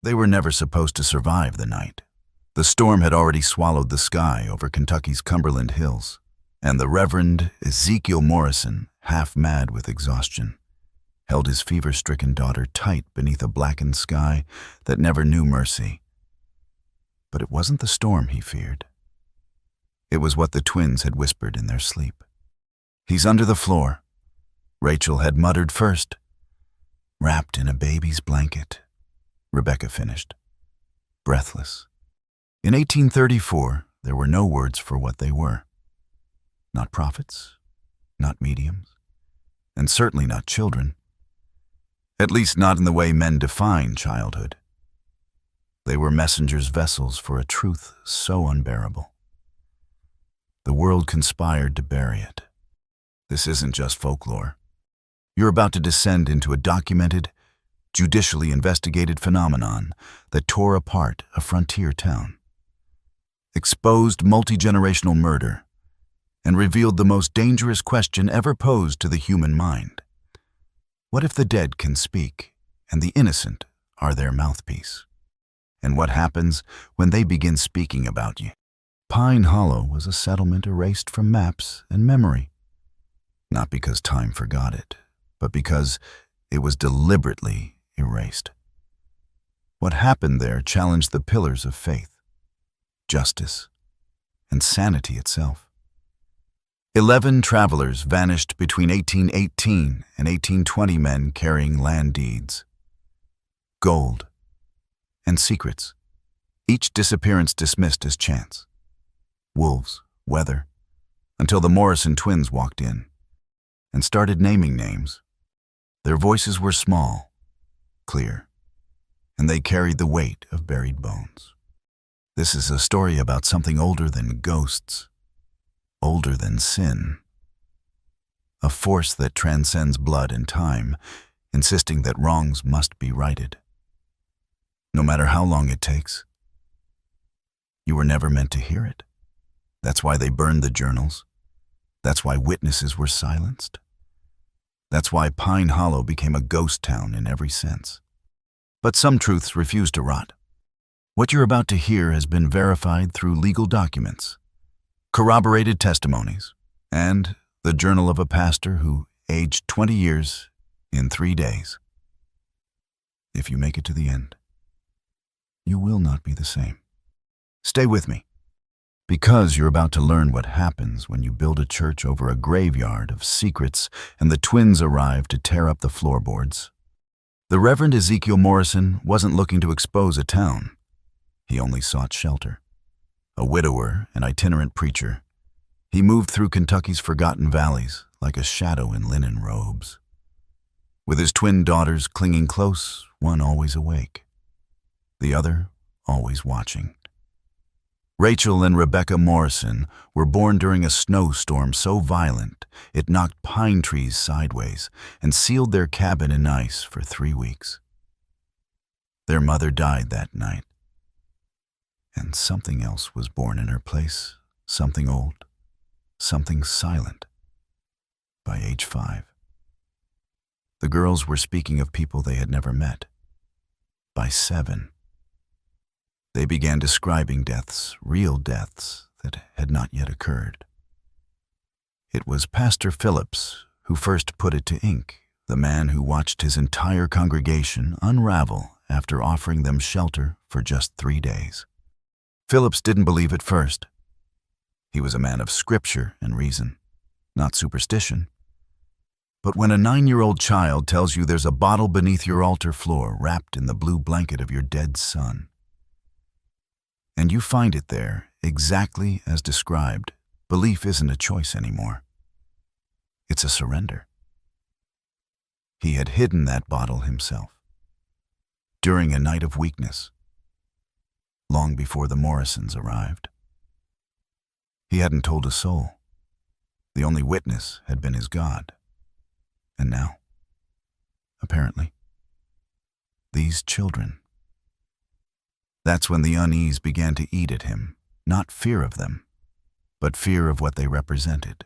They were never supposed to survive the night. The storm had already swallowed the sky over Kentucky's Cumberland Hills, and the Reverend Ezekiel Morrison, half mad with exhaustion, held his fever-stricken daughter tight beneath a blackened sky that never knew mercy. But it wasn't the storm he feared. It was what the twins had whispered in their sleep. "He's under the floor," Rachel had muttered first. "Wrapped in a baby's blanket," Rebecca finished, breathless. In 1834, there were no words for what they were. Not prophets, not mediums, and certainly not children. At least not in the way men define childhood. They were messengers' vessels for a truth so unbearable. The world conspired to bury it. This isn't just folklore. You're about to descend into a documented, judicially investigated phenomenon that tore apart a frontier town, exposed multi-generational murder, and revealed the most dangerous question ever posed to the human mind. What if the dead can speak and the innocent are their mouthpiece? And what happens when they begin speaking about you? Pine Hollow was a settlement erased from maps and memory. Not because time forgot it, but because it was deliberately erased. What happened there challenged the pillars of faith, justice, and sanity itself. 11 travelers vanished between 1818 and 1820, men carrying land deeds, gold, and secrets, each disappearance dismissed as chance. Wolves, weather, until the Morrison twins walked in and started naming names. Their voices were small, clear, and they carried the weight of buried bones. This is a story about something older than ghosts, older than sin. A force that transcends blood and time, insisting that wrongs must be righted, no matter how long it takes. You were never meant to hear it. That's why they burned the journals. That's why witnesses were silenced. That's why Pine Hollow became a ghost town in every sense. But some truths refuse to rot. What you're about to hear has been verified through legal documents, corroborated testimonies, and the journal of a pastor who aged 20 years in 3 days. If you make it to the end, you will not be the same. Stay with me, because you're about to learn what happens when you build a church over a graveyard of secrets and the twins arrive to tear up the floorboards. The Reverend Ezekiel Morrison wasn't looking to expose a town. He only sought shelter. A widower and itinerant preacher, he moved through Kentucky's forgotten valleys like a shadow in linen robes. With his twin daughters clinging close, one always awake, the other always watching. Rachel and Rebecca Morrison were born during a snowstorm so violent it knocked pine trees sideways and sealed their cabin in ice for 3 weeks. Their mother died that night, and something else was born in her place, something old, something silent. By age 5, the girls were speaking of people they had never met. By 7, they began describing deaths, real deaths, that had not yet occurred. It was Pastor Phillips who first put it to ink, the man who watched his entire congregation unravel after offering them shelter for just 3 days. Phillips didn't believe at first. He was a man of scripture and reason, not superstition. But when a 9-year-old child tells you there's a bottle beneath your altar floor wrapped in the blue blanket of your dead son, and you find it there exactly as described, belief isn't a choice anymore. It's a surrender. He had hidden that bottle himself during a night of weakness, long before the Morrisons arrived. He hadn't told a soul. The only witness had been his God. And now, apparently, these children. That's when the unease began to eat at him, not fear of them, but fear of what they represented.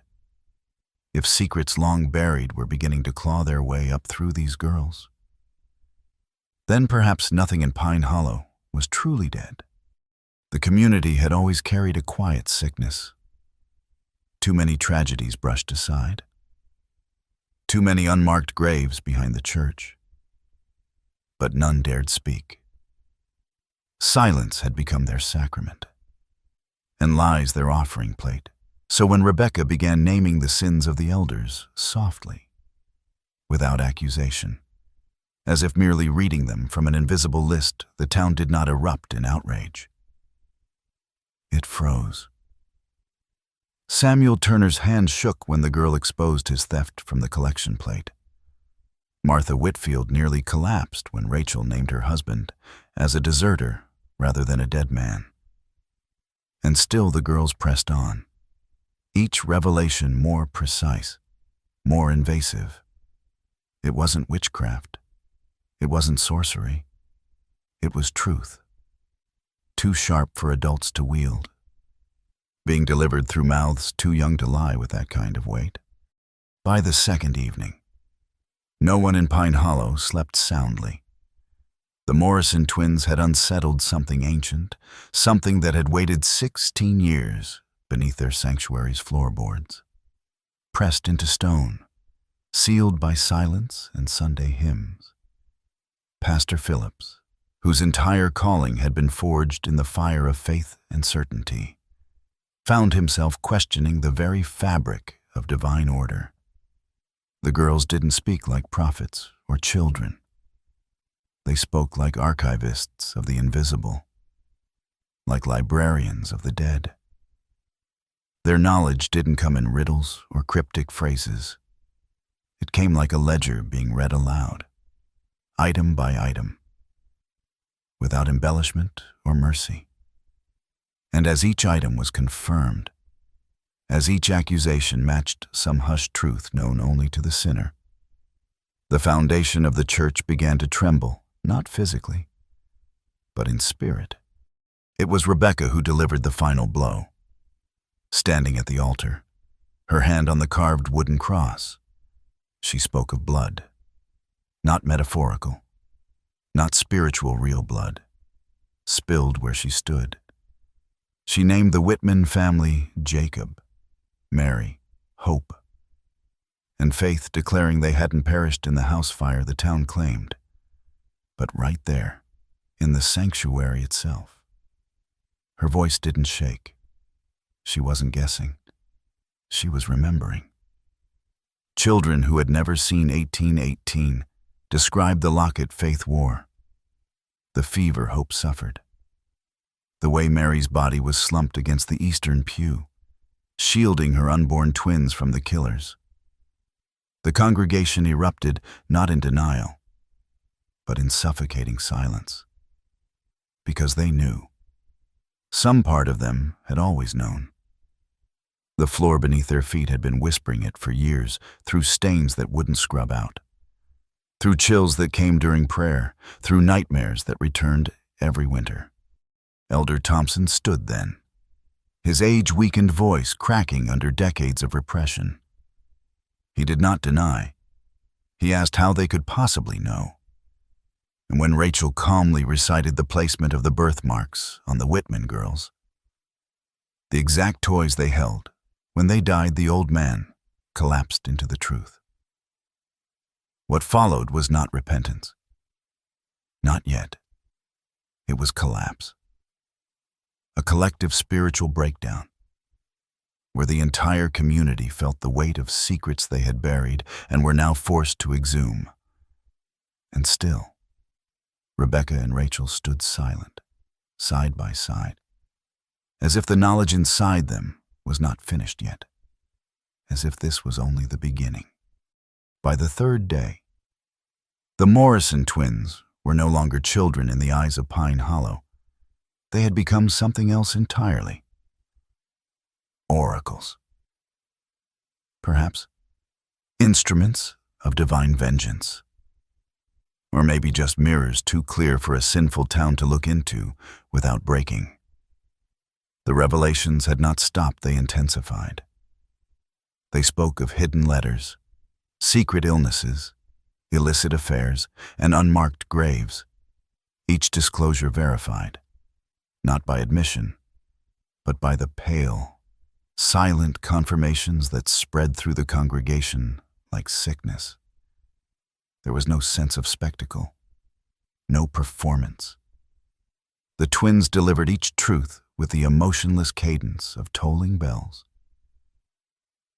If secrets long buried were beginning to claw their way up through these girls, Then perhaps nothing in Pine Hollow was truly dead. The community had always carried a quiet sickness. Too many tragedies brushed aside. Too many unmarked graves behind the church. But none dared speak. Silence had become their sacrament, and lies their offering plate. So when Rebecca began naming the sins of the elders softly, without accusation, as if merely reading them from an invisible list, the town did not erupt in outrage. It froze. Samuel Turner's hand shook when the girl exposed his theft from the collection plate. Martha Whitfield nearly collapsed when Rachel named her husband as a deserter rather than a dead man. And still the girls pressed on, each revelation more precise, more invasive. It wasn't witchcraft. It wasn't sorcery. It was truth. Too sharp for adults to wield, being delivered through mouths too young to lie with that kind of weight. By the second evening, no one in Pine Hollow slept soundly. The Morrison twins had unsettled something ancient, something that had waited 16 years beneath their sanctuary's floorboards, pressed into stone, sealed by silence and Sunday hymns. Pastor Phillips, whose entire calling had been forged in the fire of faith and certainty, found himself questioning the very fabric of divine order. The girls didn't speak like prophets or children. They spoke like archivists of the invisible, like librarians of the dead. Their knowledge didn't come in riddles or cryptic phrases. It came like a ledger being read aloud, item by item, without embellishment or mercy. And as each item was confirmed, as each accusation matched some hushed truth known only to the sinner, the foundation of the church began to tremble, not physically, but in spirit. It was Rebecca who delivered the final blow. Standing at the altar, her hand on the carved wooden cross, she spoke of blood, not metaphorical, not spiritual real blood, spilled where she stood. She named the Whitman family Jacob, Mary, Hope, and Faith, declaring they hadn't perished in the house fire the town claimed, but right there, in the sanctuary itself. Her voice didn't shake. She wasn't guessing. She was remembering. Children who had never seen 1818 described the locket Faith wore, the fever Hope suffered, the way Mary's body was slumped against the eastern pew, shielding her unborn twins from the killers. The congregation erupted not in denial, but in suffocating silence, because they knew. Some part of them had always known. The floor beneath their feet had been whispering it for years, through stains that wouldn't scrub out, through chills that came during prayer, through nightmares that returned every winter. Elder Thompson stood then, his age-weakened voice cracking under decades of repression. He did not deny. He asked how they could possibly know. And when Rachel calmly recited the placement of the birthmarks on the Whitman girls, the exact toys they held, when they died, the old man collapsed into the truth. What followed was not repentance. Not yet. It was collapse. A collective spiritual breakdown, where the entire community felt the weight of secrets they had buried and were now forced to exhume. And still, Rebecca and Rachel stood silent, side by side, as if the knowledge inside them was not finished yet, as if this was only the beginning. By the third day, the Morrison twins were no longer children in the eyes of Pine Hollow. They had become something else entirely. Oracles. Perhaps instruments of divine vengeance. Or maybe just mirrors too clear for a sinful town to look into without breaking. The revelations had not stopped, they intensified. They spoke of hidden letters, secret illnesses, illicit affairs, and unmarked graves, each disclosure verified, not by admission, but by the pale, silent confirmations that spread through the congregation like sickness. There was no sense of spectacle, no performance. The twins delivered each truth with the emotionless cadence of tolling bells.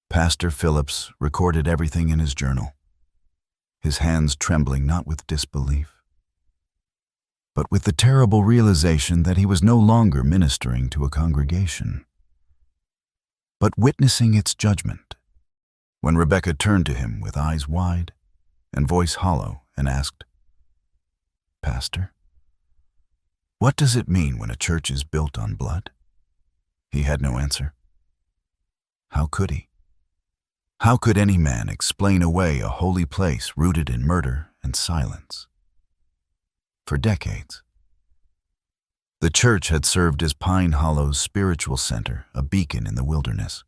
Pastor Phillips recorded everything in his journal, his hands trembling not with disbelief, but with the terrible realization that he was no longer ministering to a congregation, but witnessing its judgment. When Rebecca turned to him with eyes wide and voice hollow and asked, "Pastor, what does it mean when a church is built on blood?" He had no answer. How could he? How could any man explain away a holy place rooted in murder and silence? For decades, the church had served as Pine Hollow's spiritual center, a beacon in the wilderness.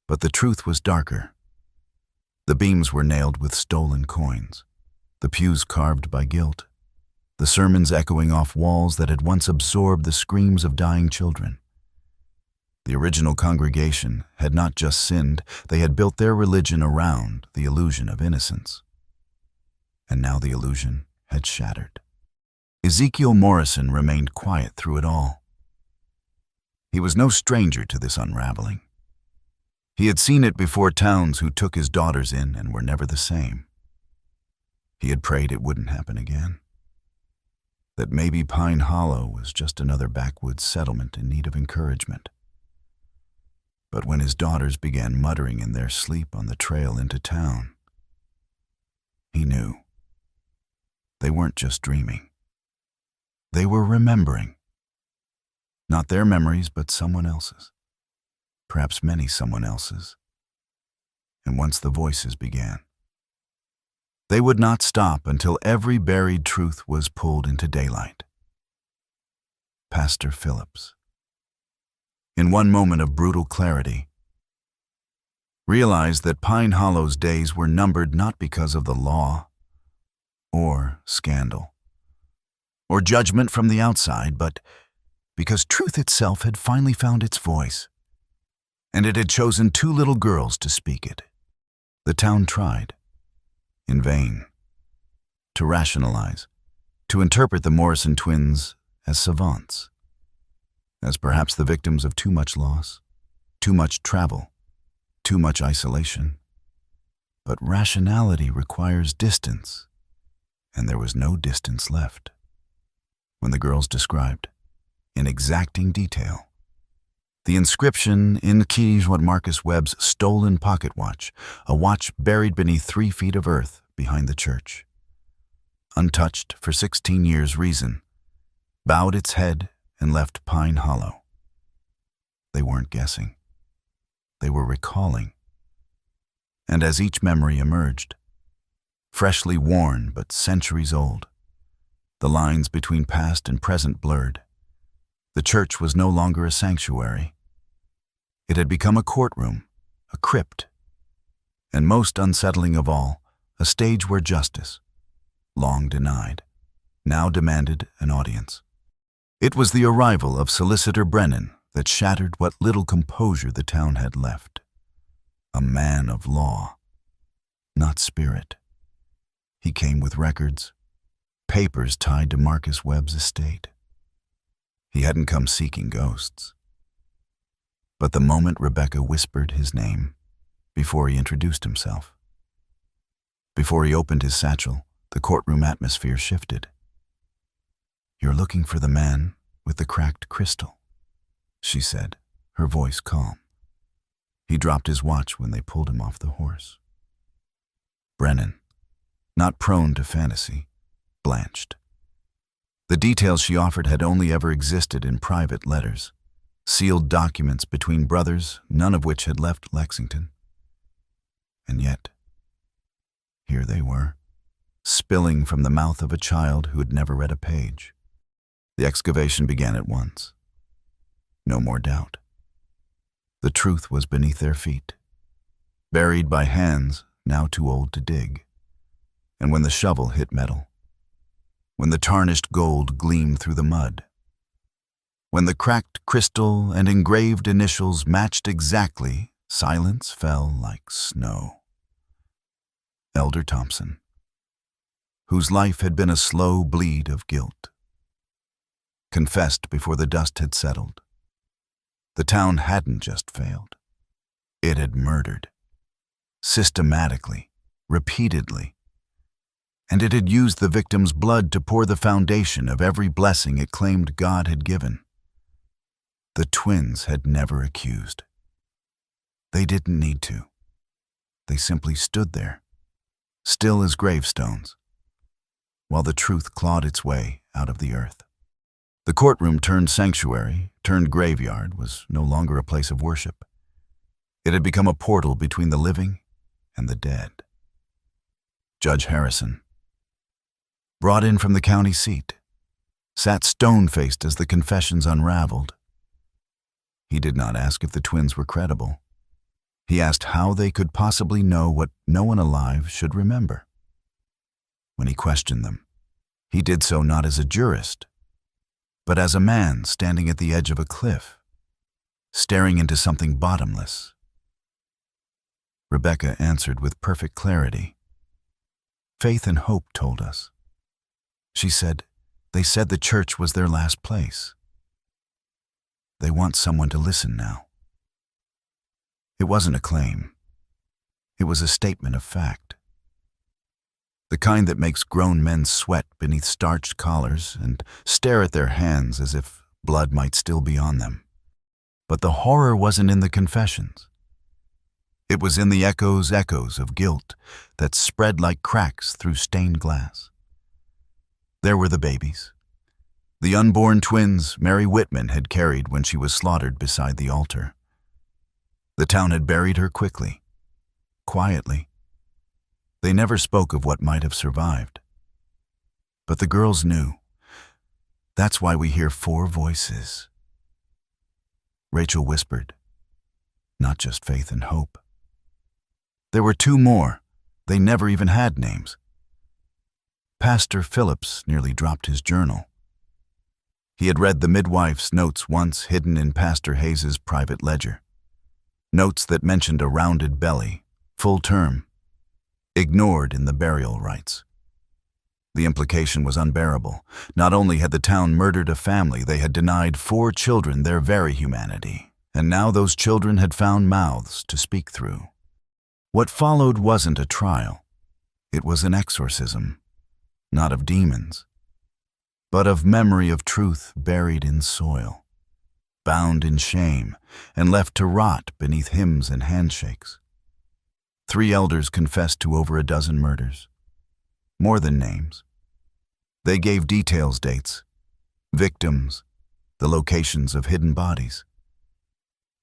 But the truth was darker. The beams were nailed with stolen coins, the pews carved by guilt, the sermons echoing off walls that had once absorbed the screams of dying children. The original congregation had not just sinned, they had built their religion around the illusion of innocence. And now the illusion had shattered. Ezekiel Morrison remained quiet through it all. He was no stranger to this unraveling. He had seen it before towns who took his daughters in and were never the same. He had prayed it wouldn't happen again. That maybe Pine Hollow was just another backwoods settlement in need of encouragement. But when his daughters began muttering in their sleep on the trail into town, he knew. They weren't just dreaming. They were remembering. Not their memories, but someone else's. Perhaps many someone else's. And once the voices began, they would not stop until every buried truth was pulled into daylight. Pastor Phillips, in one moment of brutal clarity, realized that Pine Hollow's days were numbered not because of the law or scandal or judgment from the outside, but because truth itself had finally found its voice, and it had chosen 2 little girls to speak it. The town tried, in vain, to rationalize, to interpret the Morrison twins as savants, as perhaps the victims of too much loss, too much travel, too much isolation. But rationality requires distance, and there was no distance left. When the girls described, in exacting detail, the inscription in Keyes Marcus Webb's stolen pocket watch, a watch buried beneath 3 feet of earth behind the church, untouched for 16 years, reason, bowed its head and left Pine Hollow. They weren't guessing. They were recalling. And as each memory emerged, freshly worn but centuries old, the lines between past and present blurred. The church was no longer a sanctuary. It had become a courtroom, a crypt, and most unsettling of all, a stage where justice, long denied, now demanded an audience. It was the arrival of Solicitor Brennan that shattered what little composure the town had left. A man of law, not spirit. He came with records, papers tied to Marcus Webb's estate. He hadn't come seeking ghosts. But the moment Rebecca whispered his name, before he introduced himself, before he opened his satchel, the courtroom atmosphere shifted. "You're looking for the man with the cracked crystal," she said, her voice calm. He dropped his watch when they pulled him off the horse. Brennan, not prone to fantasy, blanched. The details she offered had only ever existed in private letters, sealed documents between brothers, none of which had left Lexington. And yet, here they were, spilling from the mouth of a child who had never read a page. The excavation began at once. No more doubt. The truth was beneath their feet, buried by hands now too old to dig. And when the shovel hit metal, when the tarnished gold gleamed through the mud, when the cracked crystal and engraved initials matched exactly, silence fell like snow. Elder Thompson, whose life had been a slow bleed of guilt, confessed before the dust had settled. The town hadn't just failed. It had murdered. Systematically, repeatedly. And it had used the victim's blood to pour the foundation of every blessing it claimed God had given. The twins had never accused. They didn't need to. They simply stood there, still as gravestones, while the truth clawed its way out of the earth. The courtroom turned sanctuary, turned graveyard, was no longer a place of worship. It had become a portal between the living and the dead. Judge Harrison, brought in from the county seat, sat stone-faced as the confessions unraveled. He did not ask if the twins were credible. He asked how they could possibly know what no one alive should remember. When he questioned them, he did so not as a jurist, but as a man standing at the edge of a cliff, staring into something bottomless. Rebecca answered with perfect clarity. Faith and Hope told us. She said, they said the church was their last place. They want someone to listen now. It wasn't a claim. It was a statement of fact. The kind that makes grown men sweat beneath starched collars and stare at their hands as if blood might still be on them. But the horror wasn't in the confessions. It was in the echoes of guilt that spread like cracks through stained glass. There were the babies. The unborn twins Mary Whitman had carried when she was slaughtered beside the altar. The town had buried her quickly, quietly. They never spoke of what might have survived. But the girls knew. That's why we hear 4 voices. Rachel whispered, not just Faith and Hope. There were 2 more. They never even had names. Pastor Phillips nearly dropped his journal. He had read the midwife's notes once hidden in Pastor Hayes's private ledger. Notes that mentioned a rounded belly, full term, ignored in the burial rites. The implication was unbearable. Not only had the town murdered a family, they had denied 4 children their very humanity, and now those children had found mouths to speak through. What followed wasn't a trial. It was an exorcism, not of demons, but of memory of truth buried in soil, bound in shame, and left to rot beneath hymns and handshakes. 3 elders confessed to over a dozen murders. More than names. They gave details, dates, victims, the locations of hidden bodies.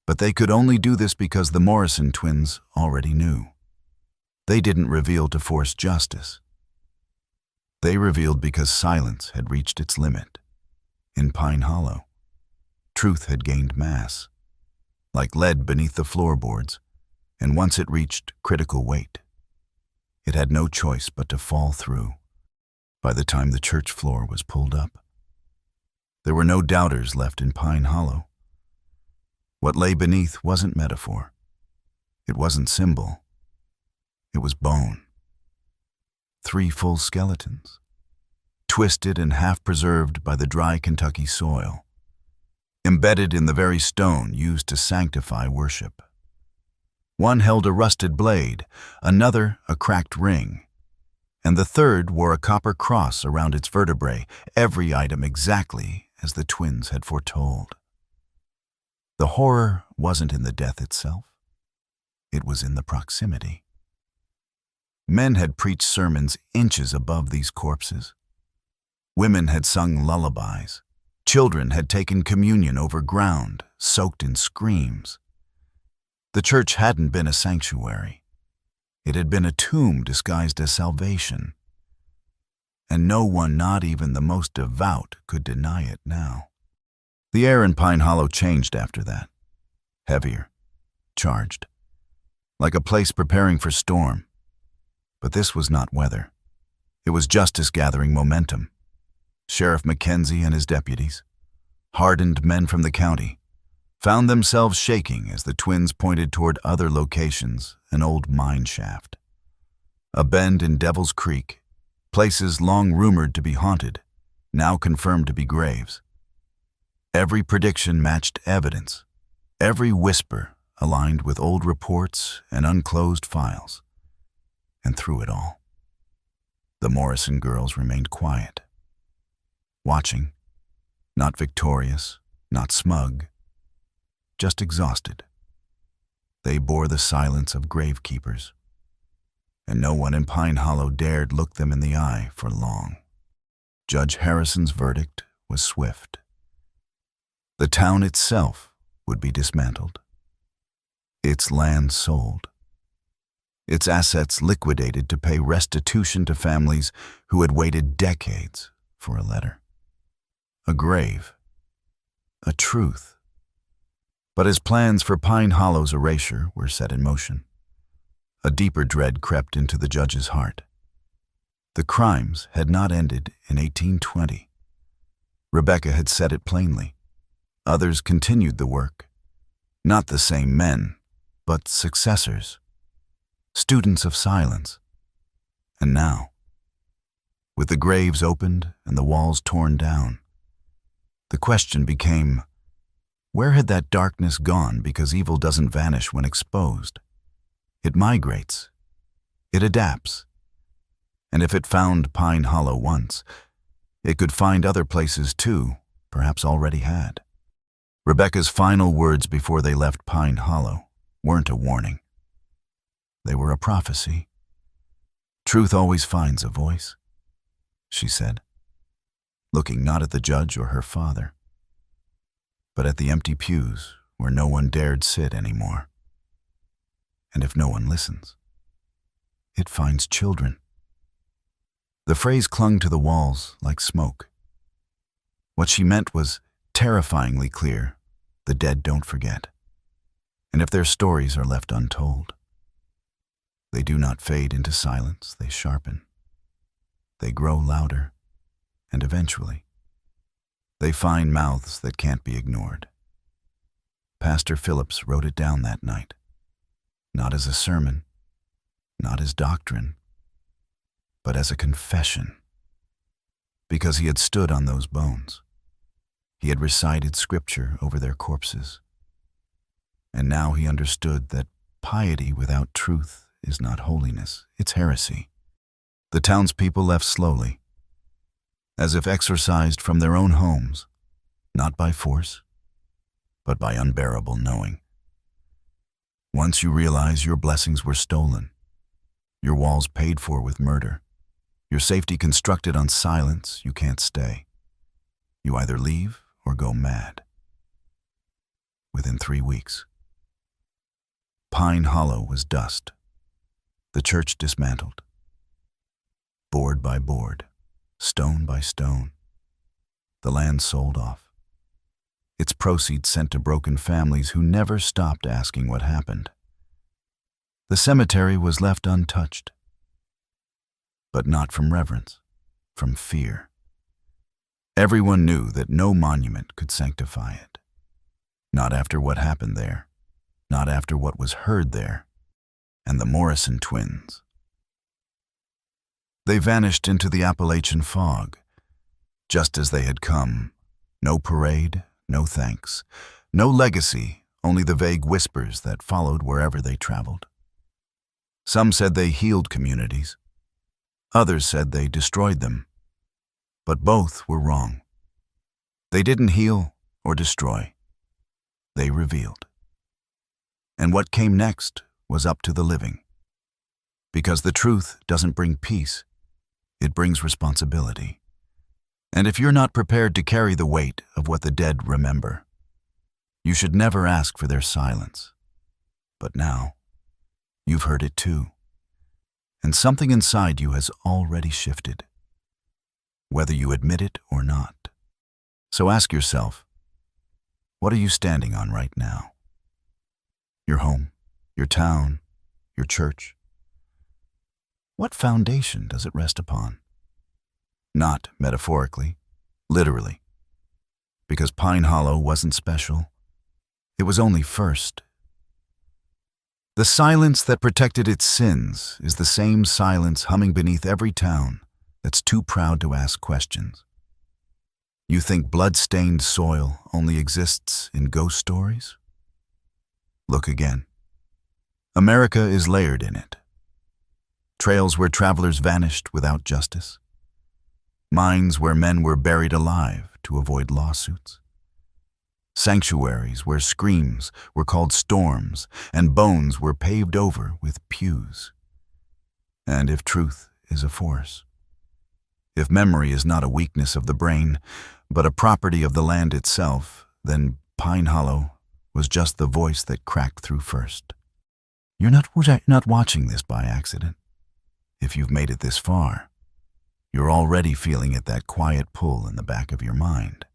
But they could only do this because the Morrison twins already knew. They didn't reveal to force justice. They revealed because silence had reached its limit. In Pine Hollow, truth had gained mass, like lead beneath the floorboards, and once it reached critical weight, it had no choice but to fall through. By the time the church floor was pulled up, there were no doubters left in Pine Hollow. What lay beneath wasn't metaphor. It wasn't symbol. It was bone. 3 full skeletons, twisted and half-preserved by the dry Kentucky soil, embedded in the very stone used to sanctify worship. One held a rusted blade, another a cracked ring, and the third wore a copper cross around its vertebrae, every item exactly as the twins had foretold. The horror wasn't in the death itself. It was in the proximity. Men had preached sermons inches above these corpses. Women had sung lullabies. Children had taken communion over ground soaked in screams. The church hadn't been a sanctuary. It had been a tomb disguised as salvation. And no one, not even the most devout, could deny it now. The air in Pine Hollow changed after that. Heavier, charged, like a place preparing for storm. But this was not weather. It was justice gathering momentum. Sheriff Mackenzie and his deputies, hardened men from the county, found themselves shaking as the twins pointed toward other locations, an old mine shaft, a bend in Devil's Creek, places long rumored to be haunted, now confirmed to be graves. Every prediction matched evidence, every whisper aligned with old reports and unclosed files. And through it all, the Morrison girls remained quiet, watching, not victorious, not smug, just exhausted. They bore the silence of gravekeepers, and no one in Pine Hollow dared look them in the eye for long. Judge Harrison's verdict was swift. The town itself would be dismantled, its land sold, its assets liquidated to pay restitution to families who had waited decades for a letter, a grave, a truth. But as plans for Pine Hollow's erasure were set in motion, a deeper dread crept into the judge's heart. The crimes had not ended in 1820. Rebecca had said it plainly. Others continued the work. Not the same men, but successors, students of silence. And now, with the graves opened and the walls torn down, the question became, where had that darkness gone? Because evil doesn't vanish when exposed. It migrates. It adapts. And if it found Pine Hollow once, it could find other places too, perhaps already had. Rebecca's final words before they left Pine Hollow weren't a warning. They were a prophecy. Truth always finds a voice, she said, looking not at the judge or her father, but at the empty pews where no one dared sit anymore. And if no one listens, it finds children. The phrase clung to the walls like smoke. What she meant was terrifyingly clear: the dead don't forget. And if their stories are left untold, they do not fade into silence, they sharpen. They grow louder, and eventually, they find mouths that can't be ignored. Pastor Phillips wrote it down that night, not as a sermon, not as doctrine, but as a confession. Because he had stood on those bones. He had recited scripture over their corpses. And now he understood that piety without truth is not holiness, it's heresy. The townspeople left slowly, as if exorcised from their own homes, not by force, but by unbearable knowing. Once you realize your blessings were stolen, your walls paid for with murder, your safety constructed on silence, you can't stay. You either leave or go mad. Within 3 weeks, Pine Hollow was dust, the church dismantled. Board by board, stone by stone, the land sold off. Its proceeds sent to broken families who never stopped asking what happened. The cemetery was left untouched, but not from reverence, from fear. Everyone knew that no monument could sanctify it. Not after what happened there, not after what was heard there, and the Morrison twins. They vanished into the Appalachian fog, just as they had come. No parade, no thanks, no legacy, only the vague whispers that followed wherever they traveled. Some said they healed communities. Others said they destroyed them. But both were wrong. They didn't heal or destroy. They revealed. And what came next was up to the living. Because the truth doesn't bring peace, it brings responsibility. And if you're not prepared to carry the weight of what the dead remember, you should never ask for their silence. But now, you've heard it too. And something inside you has already shifted, whether you admit it or not. So ask yourself, what are you standing on right now? Your home, your town, your church? What foundation does it rest upon? Not metaphorically, Literally. Because Pine Hollow wasn't special. It was only first. The silence that protected its sins is the same silence humming beneath every town that's too proud to ask questions. You think blood-stained soil only exists in ghost stories? Look again. America is layered in it. Trails where travelers vanished without justice. Mines where men were buried alive to avoid lawsuits. Sanctuaries where screams were called storms and bones were paved over with pews. And if truth is a force, if memory is not a weakness of the brain, but a property of the land itself, then Pine Hollow was just the voice that cracked through first. You're not watching this by accident. If you've made it this far, you're already feeling it, that quiet pull in the back of your mind.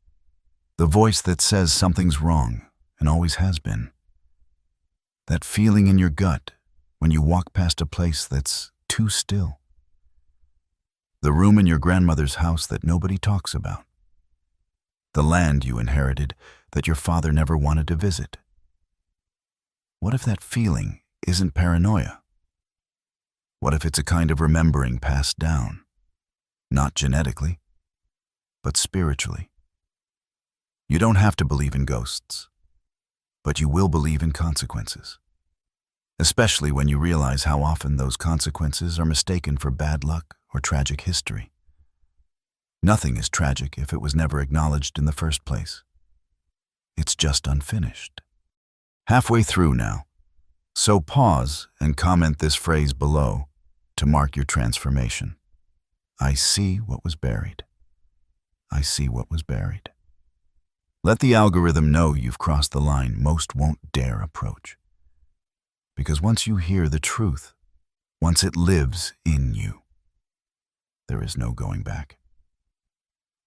The voice that says something's wrong and always has been. That feeling in your gut when you walk past a place that's too still. The room in your grandmother's house that nobody talks about. The land you inherited that your father never wanted to visit. What if that feeling isn't paranoia? What if it's a kind of remembering passed down, not genetically, but spiritually? You don't have to believe in ghosts, but you will believe in consequences, especially when you realize how often those consequences are mistaken for bad luck or tragic history. Nothing is tragic if it was never acknowledged in the first place. It's just unfinished. Halfway through now, so pause and comment this phrase below to mark your transformation. I see what was buried. I see what was buried. Let the algorithm know you've crossed the line most won't dare approach. Because once you hear the truth, once it lives in you, there is no going back.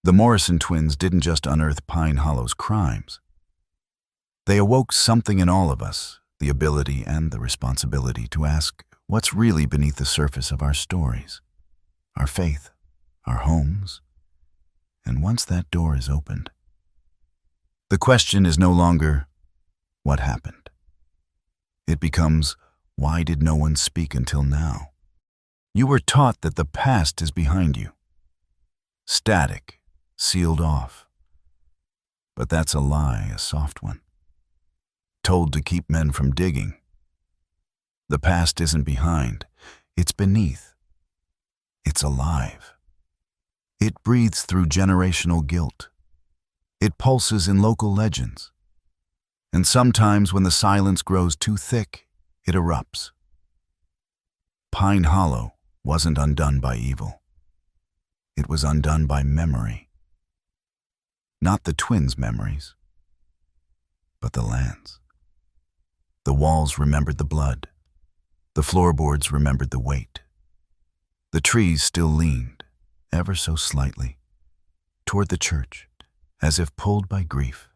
The Morrison twins didn't just unearth Pine Hollow's crimes. They awoke something in all of us, the ability and the responsibility to ask what's really beneath the surface of our stories, our faith, our homes. And once that door is opened, the question is no longer, what happened? It becomes, why did no one speak until now? You were taught that the past is behind you. Static, sealed off. But that's a lie, a soft one. Told to keep men from digging. The past isn't behind, it's beneath. It's alive. It breathes through generational guilt. It pulses in local legends. And sometimes when the silence grows too thick, it erupts. Pine Hollow wasn't undone by evil. It was undone by memory. Not the twins' memories, but the land's. The walls remembered the blood. The floorboards remembered the weight. The trees still leaned, ever so slightly, toward the church, as if pulled by grief.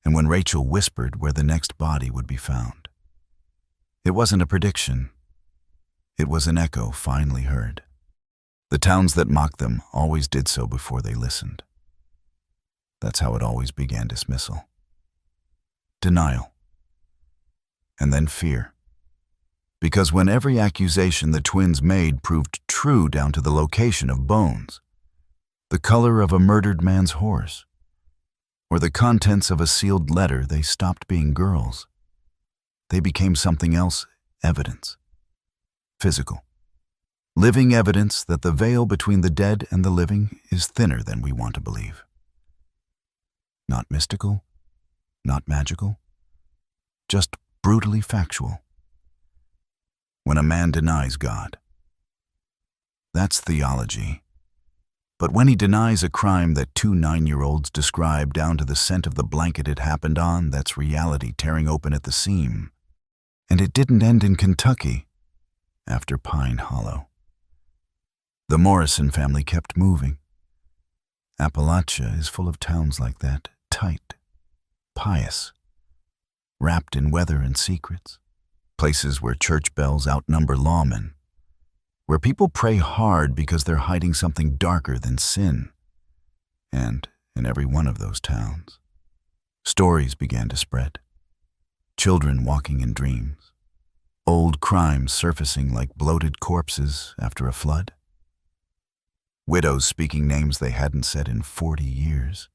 And when Rachel whispered where the next body would be found, it wasn't a prediction. It was an echo finally heard. The towns that mocked them always did so before they listened. That's how it always began: dismissal, denial, and then fear. Because when every accusation the twins made proved true down to the location of bones, the color of a murdered man's horse, or the contents of a sealed letter, they stopped being girls. They became something else: evidence. Physical. Living evidence that the veil between the dead and the living is thinner than we want to believe. Not mystical, not magical, just brutally factual. When a man denies God, that's theology. But when he denies a crime that 2 9-year-olds describe down to the scent of the blanket it happened on, that's reality tearing open at the seam. And it didn't end in Kentucky after Pine Hollow. The Morrison family kept moving. Appalachia is full of towns like that, tight, pious, wrapped in weather and secrets, places where church bells outnumber lawmen, where people pray hard because they're hiding something darker than sin. And in every one of those towns, stories began to spread. Children walking in dreams, old crimes surfacing like bloated corpses after a flood, widows speaking names they hadn't said in 40 years.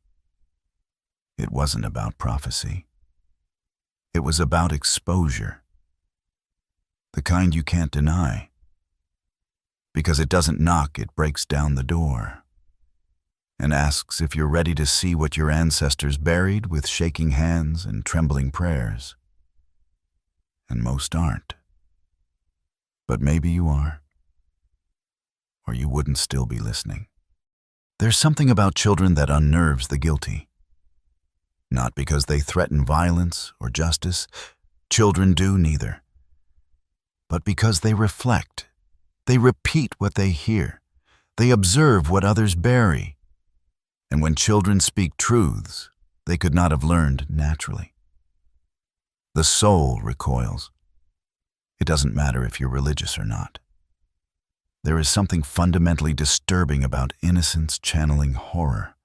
It wasn't about prophecy. It was about exposure. The kind you can't deny. Because it doesn't knock, it breaks down the door and asks if you're ready to see what your ancestors buried with shaking hands and trembling prayers. And most aren't. But maybe you are. Or you wouldn't still be listening. There's something about children that unnerves the guilty. Not because they threaten violence or justice, children do neither. But because they reflect, they repeat what they hear, they observe what others bury. And when children speak truths they could not have learned naturally, the soul recoils. It doesn't matter if you're religious or not. There is something fundamentally disturbing about innocence channeling horror.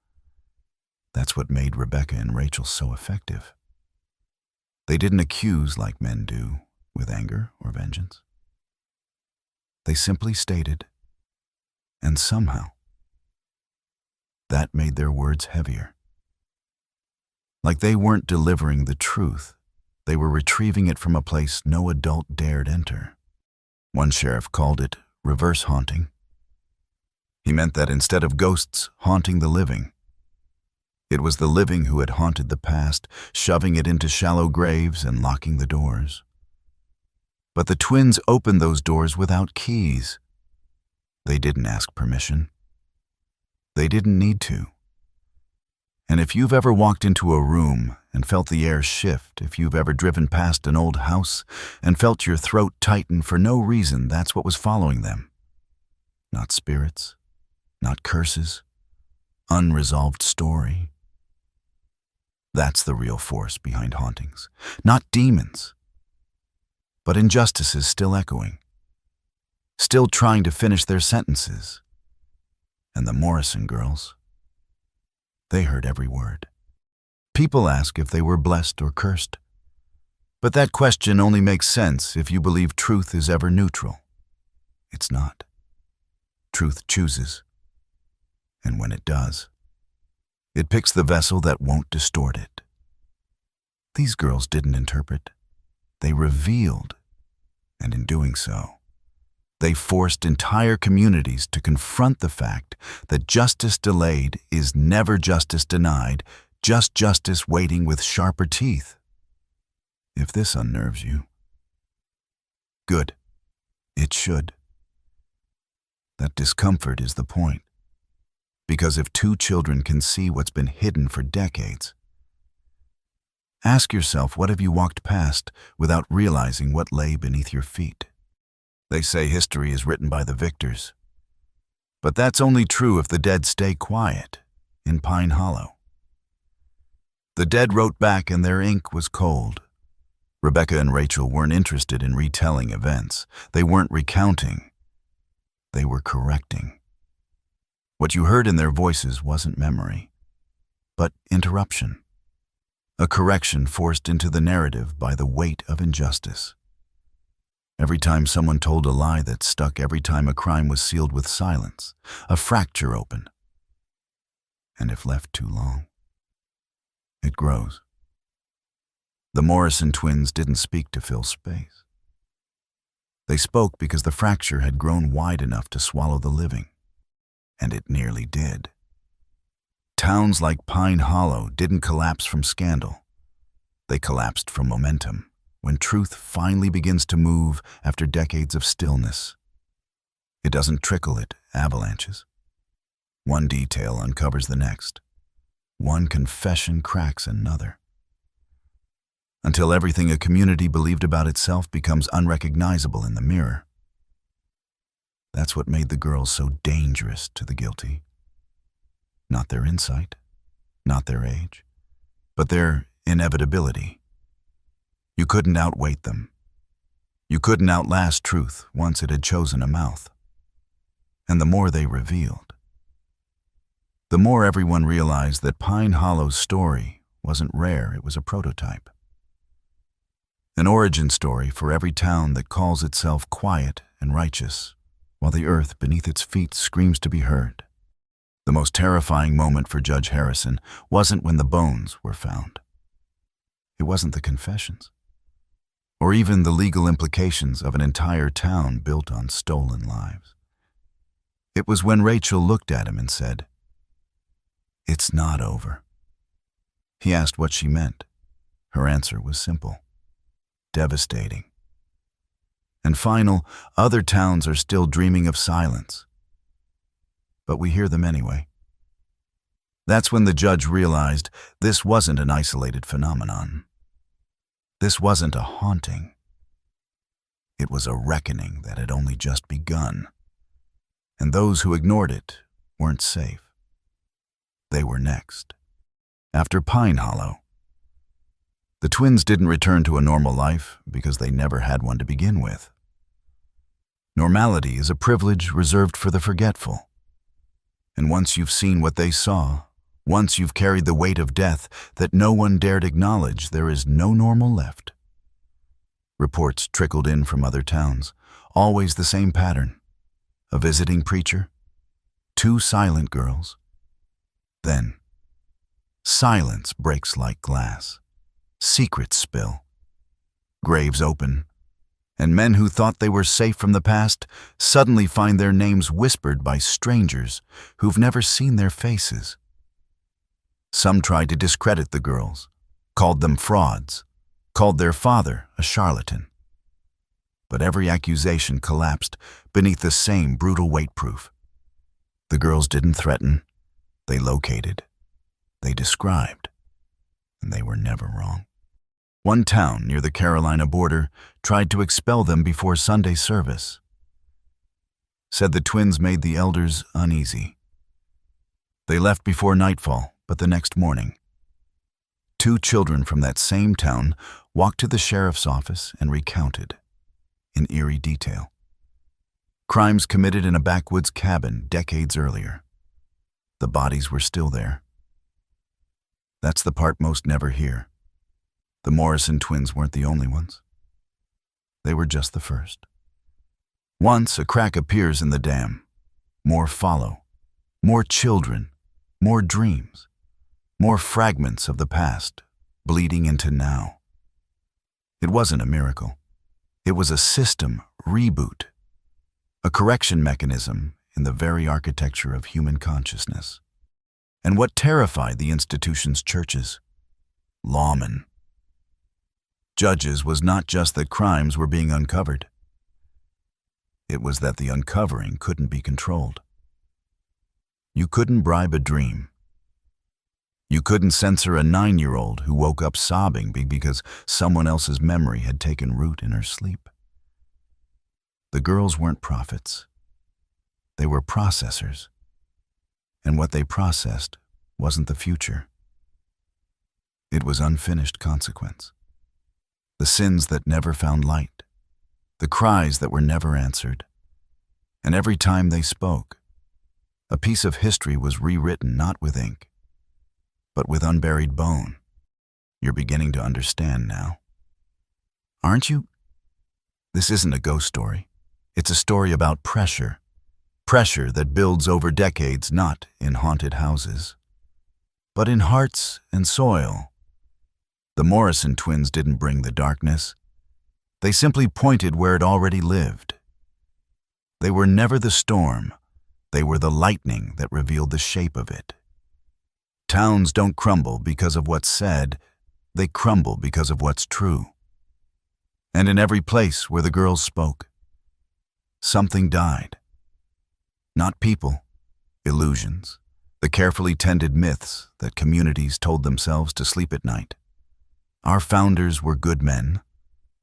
That's what made Rebecca and Rachel so effective. They didn't accuse like men do, with anger or vengeance. They simply stated, and somehow, that made their words heavier. Like they weren't delivering the truth, they were retrieving it from a place no adult dared enter. One sheriff called it reverse haunting. He meant that instead of ghosts haunting the living, it was the living who had haunted the past, shoving it into shallow graves and locking the doors. But the twins opened those doors without keys. They didn't ask permission. They didn't need to. And if you've ever walked into a room and felt the air shift, if you've ever driven past an old house and felt your throat tighten for no reason, that's what was following them. Not spirits, not curses, unresolved story. That's the real force behind hauntings. Not demons, but injustices still echoing, still trying to finish their sentences. And the Morrison girls, they heard every word. People ask if they were blessed or cursed. But that question only makes sense if you believe truth is ever neutral. It's not. Truth chooses. And when it does, it picks the vessel that won't distort it. These girls didn't interpret. They revealed. And in doing so, they forced entire communities to confront the fact that justice delayed is never justice denied, just justice waiting with sharper teeth. If this unnerves you, good. It should. That discomfort is the point. Because if two children can see what's been hidden for decades, ask yourself, what have you walked past without realizing what lay beneath your feet? They say history is written by the victors. But that's only true if the dead stay quiet in Pine Hollow. The dead wrote back and their ink was cold. Rebecca and Rachel weren't interested in retelling events. They weren't recounting. They were correcting. What you heard in their voices wasn't memory, but interruption. A correction forced into the narrative by the weight of injustice. Every time someone told a lie that stuck, every time a crime was sealed with silence, a fracture opened. And if left too long, it grows. The Morrison twins didn't speak to fill space. They spoke because the fracture had grown wide enough to swallow the living. And it nearly did. Towns like Pine Hollow didn't collapse from scandal. They collapsed from momentum. When truth finally begins to move after decades of stillness, it doesn't trickle, it avalanches. One detail uncovers the next. One confession cracks another. Until everything a community believed about itself becomes unrecognizable in the mirror. That's what made the girls so dangerous to the guilty. Not their insight, not their age, but their inevitability. You couldn't outweight them. You couldn't outlast truth once it had chosen a mouth. And the more they revealed, the more everyone realized that Pine Hollow's story wasn't rare, it was a prototype. An origin story for every town that calls itself quiet and righteous, while the earth beneath its feet screams to be heard. The most terrifying moment for Judge Harrison wasn't when the bones were found. It wasn't the confessions, or even the legal implications of an entire town built on stolen lives. It was when Rachel looked at him and said, "It's not over." He asked what she meant. Her answer was simple: devastating. And final, other towns are still dreaming of silence, but we hear them anyway. That's when the judge realized this wasn't an isolated phenomenon. This wasn't a haunting. It was a reckoning that had only just begun. And those who ignored it weren't safe. They were next. After Pine Hollow, the twins didn't return to a normal life because they never had one to begin with. Normality is a privilege reserved for the forgetful. And once you've seen what they saw, once you've carried the weight of death that no one dared acknowledge, there is no normal left. Reports trickled in from other towns, always the same pattern: a visiting preacher, 2 silent girls. Then, silence breaks like glass, secrets spill, graves open, and men who thought they were safe from the past suddenly find their names whispered by strangers who've never seen their faces. Some tried to discredit the girls, called them frauds, called their father a charlatan. But every accusation collapsed beneath the same brutal weight proof. The girls didn't threaten, they located, they described, and they were never wrong. One town near the Carolina border tried to expel them before Sunday service. Said the twins made the elders uneasy. They left before nightfall, but the next morning, 2 children from that same town walked to the sheriff's office and recounted, in eerie detail, crimes committed in a backwoods cabin decades earlier. The bodies were still there. That's the part most never hear. The Morrison twins weren't the only ones. They were just the first. Once a crack appears in the dam, more follow, more children, more dreams, more fragments of the past bleeding into now. It wasn't a miracle. It was a system reboot, a correction mechanism in the very architecture of human consciousness. And what terrified the institution's churches? Lawmen. Judges was not just that crimes were being uncovered. It was that the uncovering couldn't be controlled. You couldn't bribe a dream. You couldn't censor a 9-year-old who woke up sobbing because someone else's memory had taken root in her sleep. The girls weren't prophets. They were processors. And what they processed wasn't the future. It was unfinished consequence. The sins that never found light. The cries that were never answered. And every time they spoke, a piece of history was rewritten not with ink, but with unburied bone. You're beginning to understand now. Aren't you? This isn't a ghost story. It's a story about pressure. Pressure that builds over decades, not in haunted houses, but in hearts and soil. The Morrison twins didn't bring the darkness. They simply pointed where it already lived. They were never the storm. They were the lightning that revealed the shape of it. Towns don't crumble because of what's said. They crumble because of what's true. And in every place where the girls spoke, something died. Not people, illusions, the carefully tended myths that communities told themselves to sleep at night. Our founders were good men.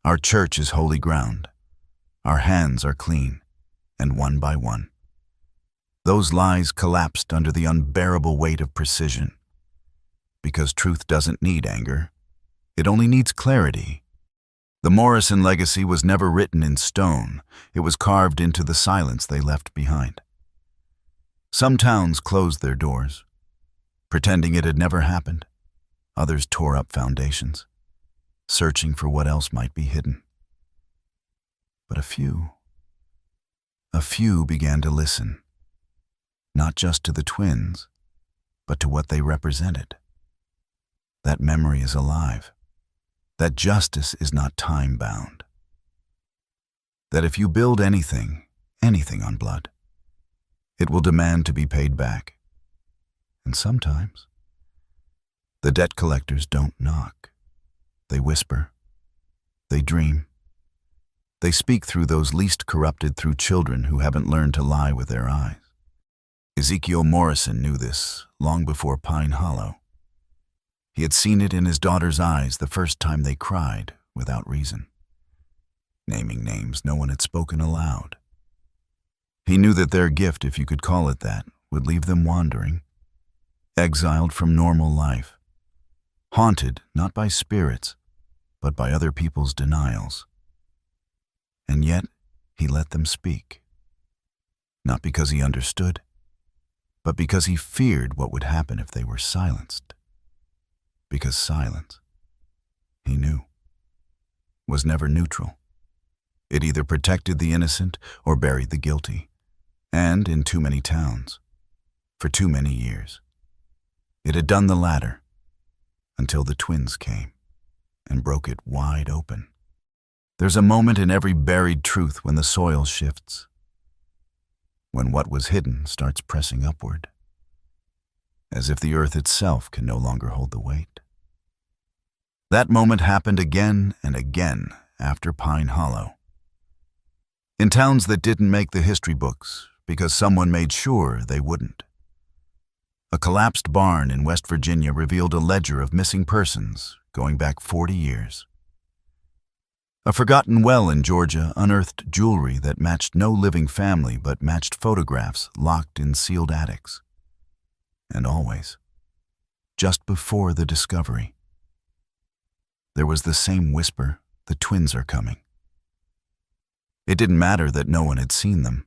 Our church is holy ground. Our hands are clean, and one by one, those lies collapsed under the unbearable weight of precision. Because truth doesn't need anger. It only needs clarity. The Morrison legacy was never written in stone. It was carved into the silence they left behind. Some towns closed their doors. pretending it had never happened. Others tore up foundations, searching for what else might be hidden. But a few began to listen, not just to the twins, but to what they represented. That memory is alive, that justice is not time-bound, that if you build anything on blood, it will demand to be paid back. And sometimes, the debt collectors don't knock. They whisper. They dream. They speak through those least corrupted, through children who haven't learned to lie with their eyes. Ezekiel Morrison knew this long before Pine Hollow. He had seen it in his daughter's eyes the first time they cried without reason, naming names no one had spoken aloud. He knew that their gift, if you could call it that, would leave them wandering, exiled from normal life, haunted not by spirits, but by other people's denials. And yet, he let them speak. Not because he understood, but because he feared what would happen if they were silenced. Because silence, he knew, was never neutral. It either protected the innocent or buried the guilty. And in too many towns, for too many years, it had done the latter, until the twins came and broke it wide open. There's a moment in every buried truth when the soil shifts, when what was hidden starts pressing upward, as if the earth itself can no longer hold the weight. That moment happened again and again after Pine Hollow. In towns that didn't make the history books because someone made sure they wouldn't. A collapsed barn in West Virginia revealed a ledger of missing persons going back 40 years. A forgotten well in Georgia unearthed jewelry that matched no living family but matched photographs locked in sealed attics. And always, just before the discovery, there was the same whisper, "The twins are coming." It didn't matter that no one had seen them.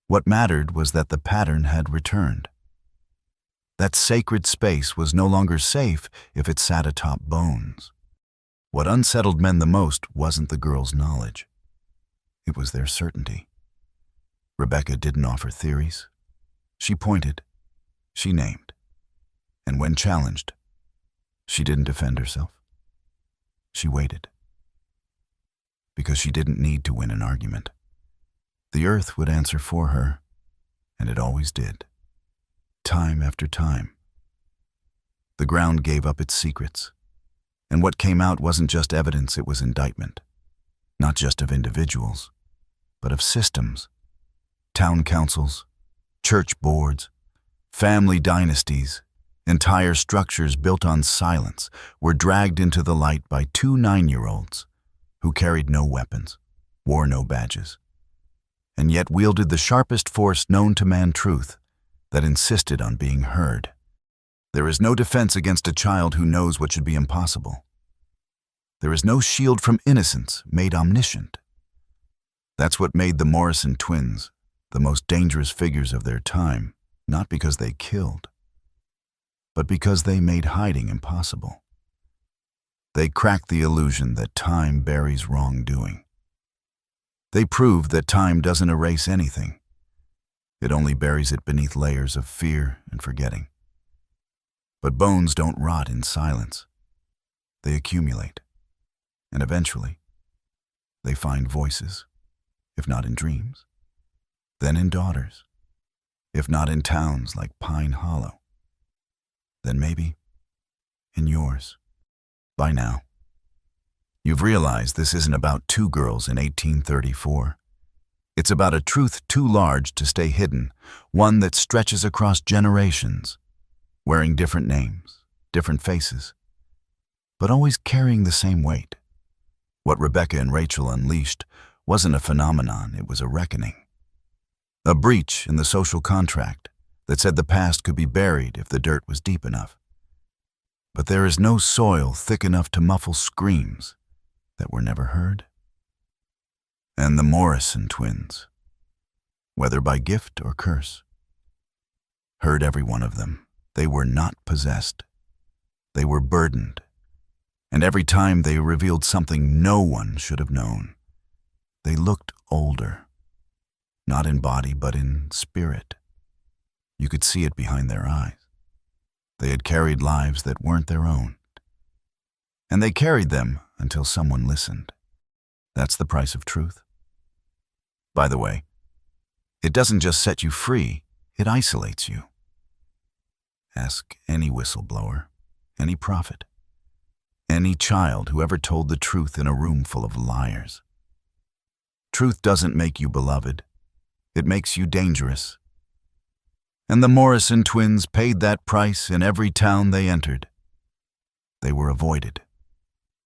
What mattered was that the pattern had returned. That sacred space was no longer safe if it sat atop bones. What unsettled men the most wasn't the girls' knowledge. It was their certainty. Rebecca didn't offer theories. She pointed. She named. And when challenged, she didn't defend herself. She waited. Because she didn't need to win an argument. The earth would answer for her, and it always did. Time after time. The ground gave up its secrets, and what came out wasn't just evidence, it was indictment. Not just of individuals, but of systems. Town councils, church boards, family dynasties, entire structures built on silence were dragged into the light by two 9-year-olds who carried no weapons, wore no badges, and yet wielded the sharpest force known to man, truth, that insisted on being heard. There is no defense against a child who knows what should be impossible. There is no shield from innocence made omniscient. That's what made the Morrison twins the most dangerous figures of their time, not because they killed, but because they made hiding impossible. They cracked the illusion that time buries wrongdoing. They proved that time doesn't erase anything. It only buries it beneath layers of fear and forgetting. But bones don't rot in silence. They accumulate. And eventually, they find voices, if not in dreams, then in daughters, if not in towns like Pine Hollow, then maybe in yours. By now, you've realized this isn't about two girls in 1834. It's about a truth too large to stay hidden, one that stretches across generations, wearing different names, different faces, but always carrying the same weight. What Rebecca and Rachel unleashed wasn't a phenomenon, it was a reckoning. A breach in the social contract that said the past could be buried if the dirt was deep enough. But there is no soil thick enough to muffle screams that were never heard. And the Morrison twins, whether by gift or curse, heard every one of them. They were not possessed. They were burdened. And every time they revealed something no one should have known. They looked older. Not in body, but in spirit. You could see it behind their eyes. They had carried lives that weren't their own. And they carried them until someone listened. That's the price of truth. By the way, it doesn't just set you free, it isolates you. Ask any whistleblower, any prophet, any child who ever told the truth in a room full of liars. Truth doesn't make you beloved. It makes you dangerous. And the Morrison twins paid that price in every town they entered. They were avoided,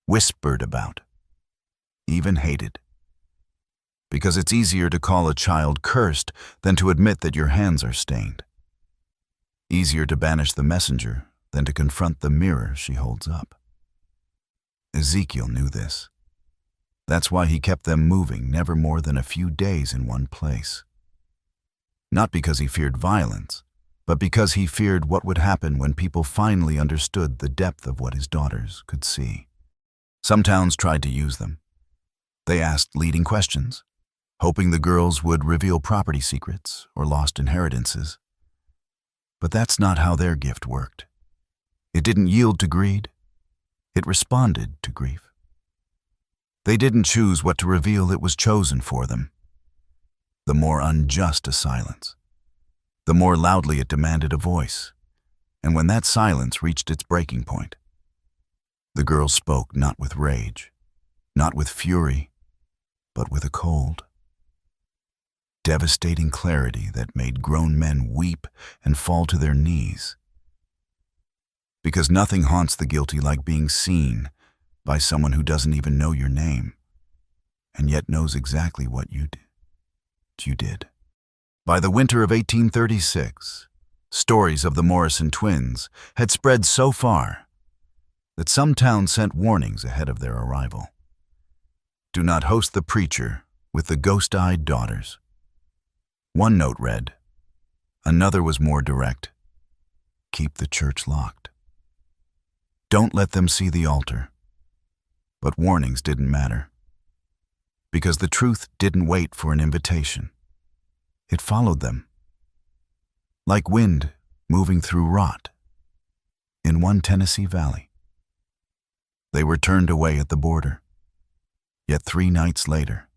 whispered about, even hated. Because it's easier to call a child cursed than to admit that your hands are stained. Easier to banish the messenger than to confront the mirror she holds up. Ezekiel knew this. That's why he kept them moving never more than a few days in one place. Not because he feared violence, but because he feared what would happen when people finally understood the depth of what his daughters could see. Some towns tried to use them. They asked leading questions, hoping the girls would reveal property secrets or lost inheritances. But that's not how their gift worked. It didn't yield to greed. It responded to grief. They didn't choose what to reveal, it was chosen for them. The more unjust a silence, the more loudly it demanded a voice. And when that silence reached its breaking point, the girls spoke not with rage, not with fury, but with a cold, devastating clarity that made grown men weep and fall to their knees. Because nothing haunts the guilty like being seen by someone who doesn't even know your name, and yet knows exactly what you did. By the winter of 1836, stories of the Morrison twins had spread so far that some towns sent warnings ahead of their arrival. Do not host the preacher with the ghost-eyed daughters. One note read. Another was more direct. Keep the church locked. Don't let them see the altar. But warnings didn't matter. Because the truth didn't wait for an invitation. It followed them. Like wind moving through rot in one Tennessee valley. They were turned away at the border. Yet 3 nights later,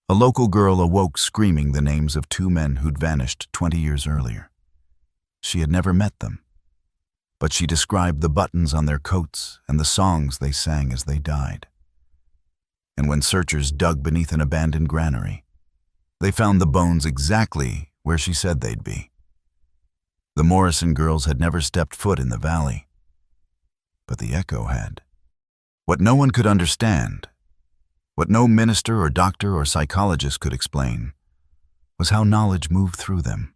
a local girl awoke screaming the names of 2 men who'd vanished 20 years earlier. She had never met them, but she described the buttons on their coats and the songs they sang as they died. And when searchers dug beneath an abandoned granary, they found the bones exactly where she said they'd be. The Morrison girls had never stepped foot in the valley, but the echo had. What no one could understand, what no minister or doctor or psychologist could explain, was how knowledge moved through them.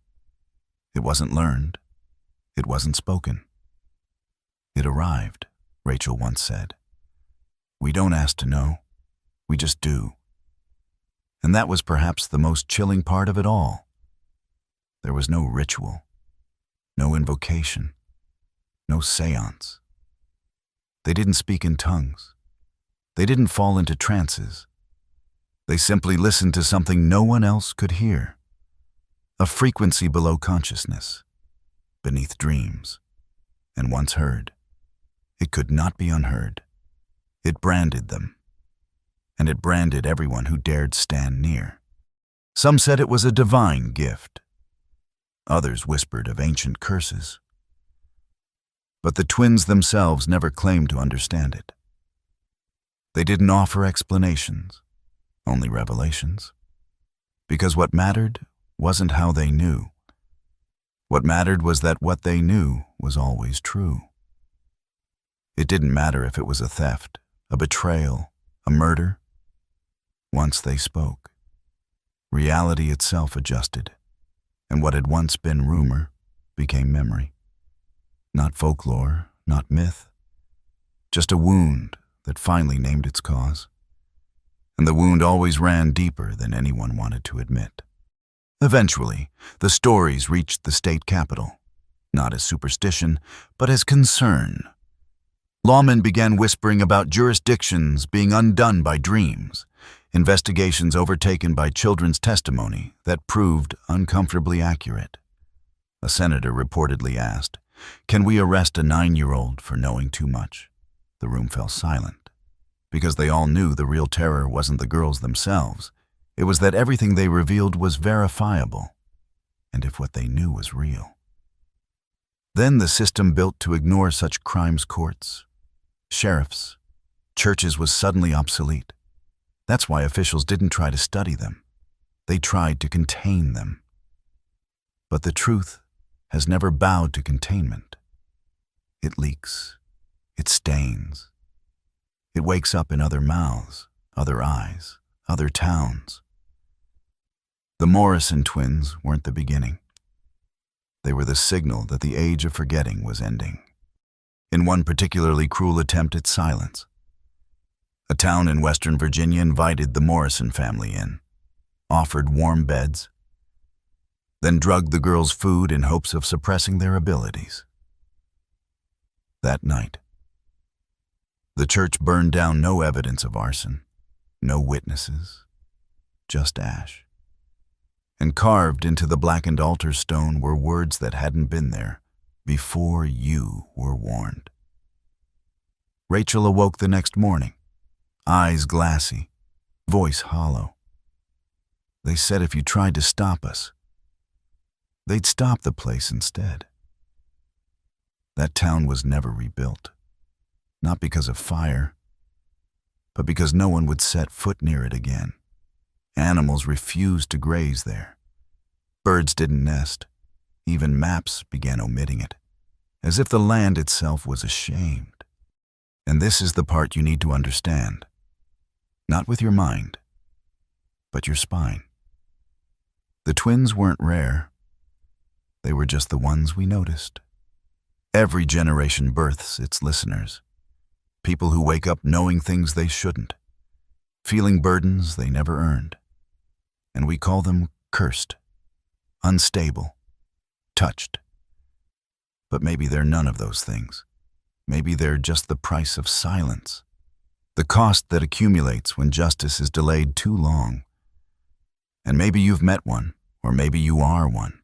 It wasn't learned. It wasn't spoken. It arrived, Rachel once said. We don't ask to know. We just do. And that was perhaps the most chilling part of it all. There was no ritual, no invocation, no seance. They didn't speak in tongues. They didn't fall into trances. They simply listened to something no one else could hear. A frequency below consciousness, beneath dreams. And once heard, it could not be unheard. It branded them. And it branded everyone who dared stand near. Some said it was a divine gift. Others whispered of ancient curses. But the twins themselves never claimed to understand it. They didn't offer explanations, only revelations. Because what mattered wasn't how they knew. What mattered was that what they knew was always true. It didn't matter if it was a theft, a betrayal, a murder. Once they spoke, reality itself adjusted, and what had once been rumor became memory. Not folklore, not myth, just a wound that finally named its cause. And the wound always ran deeper than anyone wanted to admit. Eventually, the stories reached the state capitol, not as superstition, but as concern. Lawmen began whispering about jurisdictions being undone by dreams, investigations overtaken by children's testimony that proved uncomfortably accurate. A senator reportedly asked, "Can we arrest a 9-year-old for knowing too much?" The room fell silent, because they all knew the real terror wasn't the girls themselves. It was that everything they revealed was verifiable, and if what they knew was real. Then the system built to ignore such crimes, courts, sheriffs, churches, was suddenly obsolete. That's why officials didn't try to study them. They tried to contain them. But the truth has never bowed to containment. It leaks. It stains. It wakes up in other mouths, other eyes, other towns. The Morrison twins weren't the beginning. They were the signal that the age of forgetting was ending. In one particularly cruel attempt at silence, a town in Western Virginia invited the Morrison family in, offered warm beds, then drugged the girls' food in hopes of suppressing their abilities. That night, the church burned down no evidence of arson, no witnesses, just ash. And carved into the blackened altar stone were words that hadn't been there before you were warned. Rachel awoke the next morning, eyes glassy, voice hollow. They said if you tried to stop us, they'd stop the place instead. That town was never rebuilt, not because of fire, but because no one would set foot near it again. Animals refused to graze there. Birds didn't nest. Even maps began omitting it, as if the land itself was ashamed. And this is the part you need to understand. Not with your mind, but your spine. The twins weren't rare. They were just the ones we noticed. Every generation births its listeners. People who wake up knowing things they shouldn't, feeling burdens they never earned. And we call them cursed, unstable, touched. But maybe they're none of those things. Maybe they're just the price of silence, the cost that accumulates when justice is delayed too long. And maybe you've met one, or maybe you are one.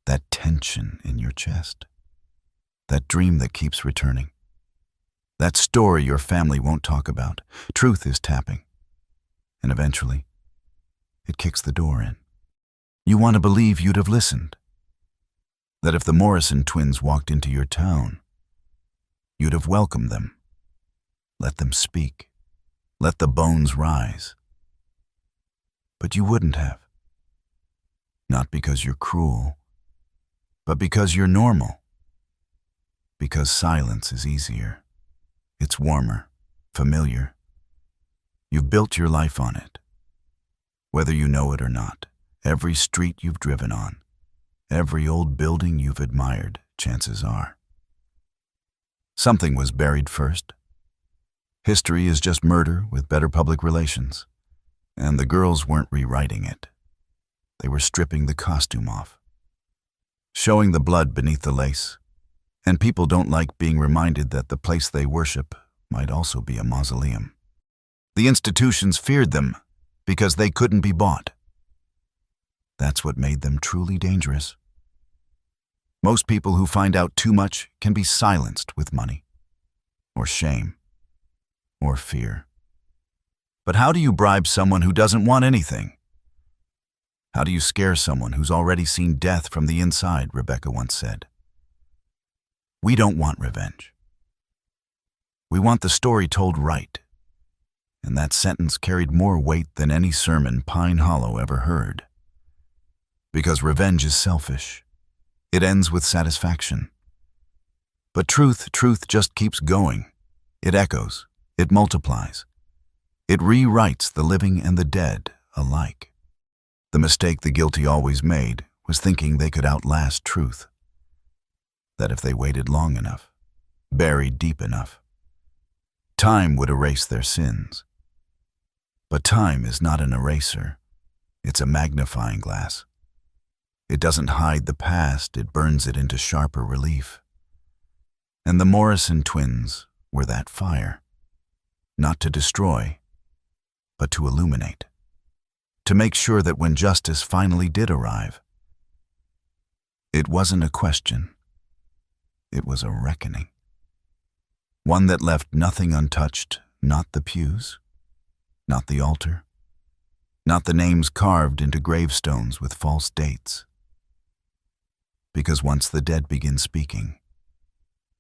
That tension in your chest, that dream that keeps returning, that story your family won't talk about. Truth is tapping, and eventually, it kicks the door in. You want to believe you'd have listened, that if the Morrison twins walked into your town, you'd have welcomed them, let them speak, let the bones rise. But you wouldn't have. Not because you're cruel, but because you're normal. Because silence is easier. It's warmer, familiar. You've built your life on it. Whether you know it or not, every street you've driven on, every old building you've admired, chances are. Something was buried first. History is just murder with better public relations. And the girls weren't rewriting it. They were stripping the costume off, showing the blood beneath the lace. And people don't like being reminded that the place they worship might also be a mausoleum. The institutions feared them because they couldn't be bought. That's what made them truly dangerous. Most people who find out too much can be silenced with money, or shame, or fear. But how do you bribe someone who doesn't want anything? How do you scare someone who's already seen death from the inside, Rebecca once said. We don't want revenge. We want the story told right. And that sentence carried more weight than any sermon Pine Hollow ever heard. Because revenge is selfish. It ends with satisfaction. But truth just keeps going. It echoes. It multiplies. It rewrites the living and the dead alike. The mistake the guilty always made was thinking they could outlast truth. That if they waited long enough, buried deep enough, time would erase their sins. But time is not an eraser. It's a magnifying glass. It doesn't hide the past, it burns it into sharper relief. And the Morrison twins were that fire, not to destroy, but to illuminate, to make sure that when justice finally did arrive, it wasn't a question, it was a reckoning. One that left nothing untouched, not the pews, not the altar, not the names carved into gravestones with false dates. Because once the dead begin speaking,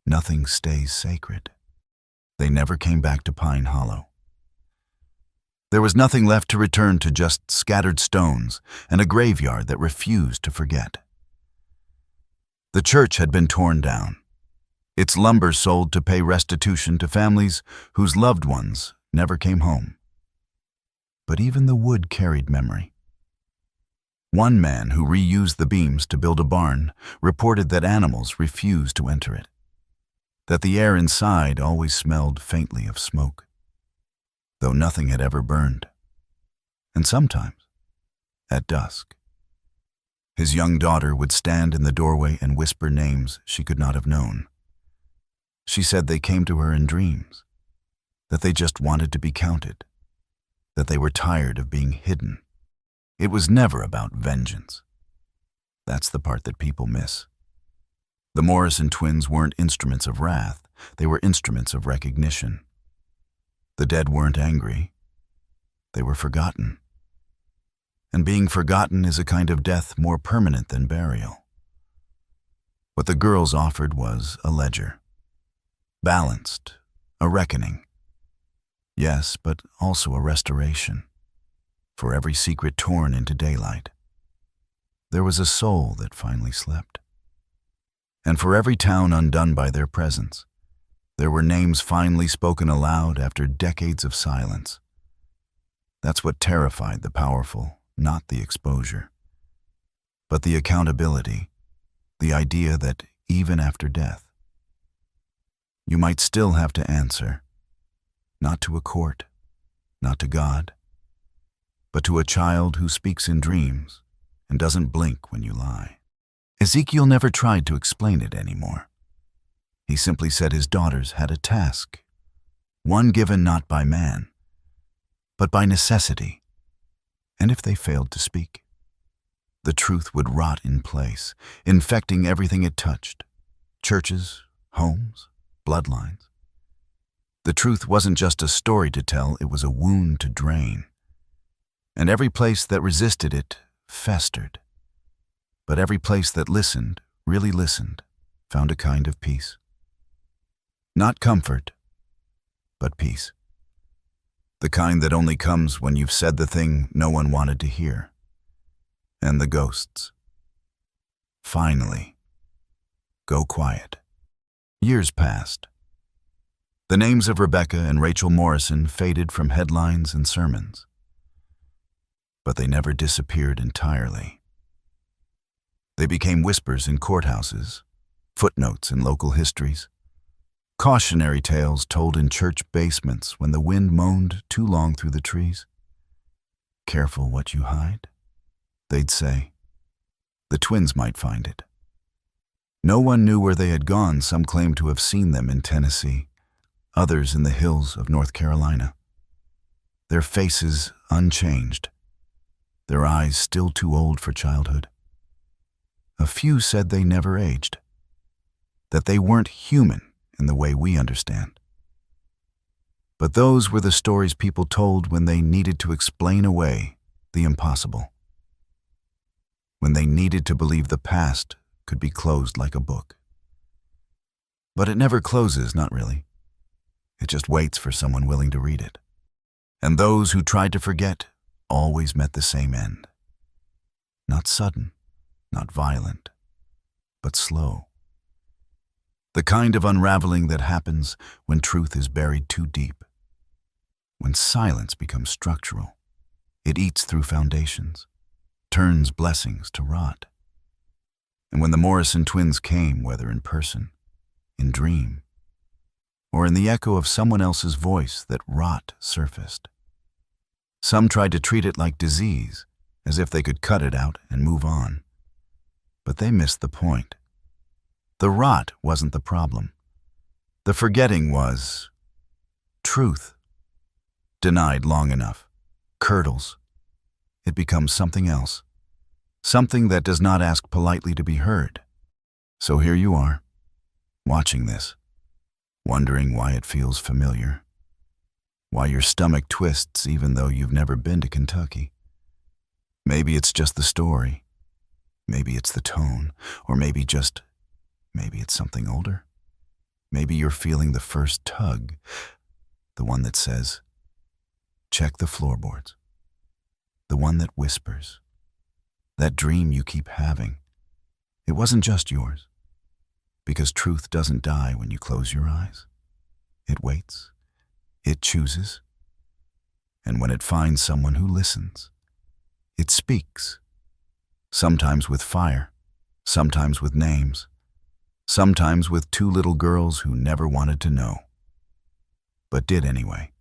nothing stays sacred. They never came back to Pine Hollow. There was nothing left to return to, just scattered stones and a graveyard that refused to forget. The church had been torn down, its lumber sold to pay restitution to families whose loved ones never came home. But even the wood carried memory. One man who reused the beams to build a barn reported that animals refused to enter it, that the air inside always smelled faintly of smoke, though nothing had ever burned. And sometimes, at dusk, his young daughter would stand in the doorway and whisper names she could not have known. She said they came to her in dreams, that they just wanted to be counted, that they were tired of being hidden. It was never about vengeance. That's the part that people miss. The Morrison twins weren't instruments of wrath, they were instruments of recognition. The dead weren't angry, they were forgotten. And being forgotten is a kind of death more permanent than burial. What the girls offered was a ledger. Balanced, a reckoning. Yes, but also a restoration. For every secret torn into daylight, there was a soul that finally slept. And for every town undone by their presence, there were names finally spoken aloud after decades of silence. That's what terrified the powerful, not the exposure, but the accountability, the idea that even after death, you might still have to answer, not to a court, not to God, but to a child who speaks in dreams and doesn't blink when you lie. Ezekiel never tried to explain it anymore. He simply said his daughters had a task, one given not by man, but by necessity. And if they failed to speak, the truth would rot in place, infecting everything it touched, churches, homes, bloodlines. The truth wasn't just a story to tell, it was a wound to drain. And every place that resisted it festered. But every place that listened, really listened, found a kind of peace. Not comfort, but peace. The kind that only comes when you've said the thing no one wanted to hear. And the ghosts. Finally, go quiet. Years passed. The names of Rebecca and Rachel Morrison faded from headlines and sermons. But they never disappeared entirely. They became whispers in courthouses, footnotes in local histories, cautionary tales told in church basements when the wind moaned too long through the trees. Careful what you hide, they'd say. The twins might find it. No one knew where they had gone. Some claimed to have seen them in Tennessee, others in the hills of North Carolina. Their faces unchanged, their eyes still too old for childhood. A few said they never aged, that they weren't human in the way we understand. But those were the stories people told when they needed to explain away the impossible, when they needed to believe the past could be closed like a book. But it never closes, not really. It just waits for someone willing to read it. And those who tried to forget always met the same end. Not sudden, not violent, but slow. The kind of unraveling that happens when truth is buried too deep. When silence becomes structural, it eats through foundations, turns blessings to rot. And when the Morrison twins came, whether in person, in dream, or in the echo of someone else's voice, that rot surfaced. Some tried to treat it like disease, as if they could cut it out and move on. But they missed the point. The rot wasn't the problem. The forgetting was truth. Denied long enough, curdles. It becomes something else. Something that does not ask politely to be heard. So here you are, watching this, wondering why it feels familiar, why your stomach twists even though you've never been to Kentucky. Maybe it's just the story, maybe it's the tone, or maybe it's something older. Maybe you're feeling the first tug, the one that says, check the floorboards, the one that whispers, that dream you keep having. It wasn't just yours, because truth doesn't die when you close your eyes. It waits, it chooses, and when it finds someone who listens, it speaks, sometimes with fire, sometimes with names, sometimes with two little girls who never wanted to know, but did anyway.